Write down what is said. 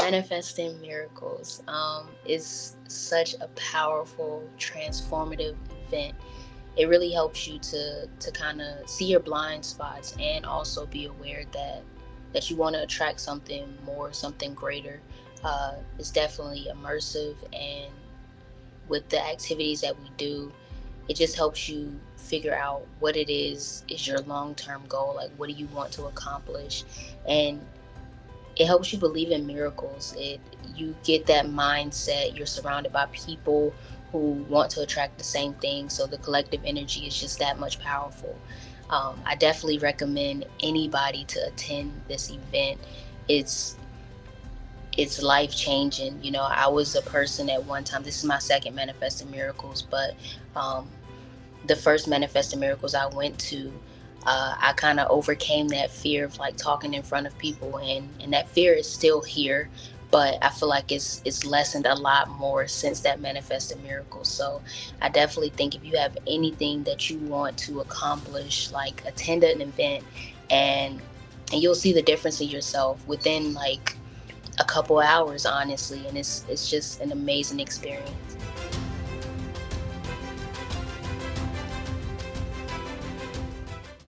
Manifesting miracles is such a powerful, transformative event. It really helps you to kind of see your blind spots and also be aware that you want to attract something more, something greater. It's definitely immersive, and with the activities that we do, it just helps you figure out what it is your long-term goal, like what do you want to accomplish. And it helps you believe in miracles. It You get that mindset. You're surrounded by people who want to attract the same thing, so the collective energy is just that much powerful. I definitely recommend anybody to attend this event. It's it's life changing. I was a person at one time. This is my second manifesting miracles, but um, the first manifesting miracles I went to, I kind of overcame that fear of like talking in front of people, and that fear is still here, but I feel like it's lessened a lot more since that manifesting miracle. So I definitely think if you have anything that you want to accomplish, like attend an event, and and you'll see the difference in yourself within like a couple hours, honestly, and it's just an amazing experience.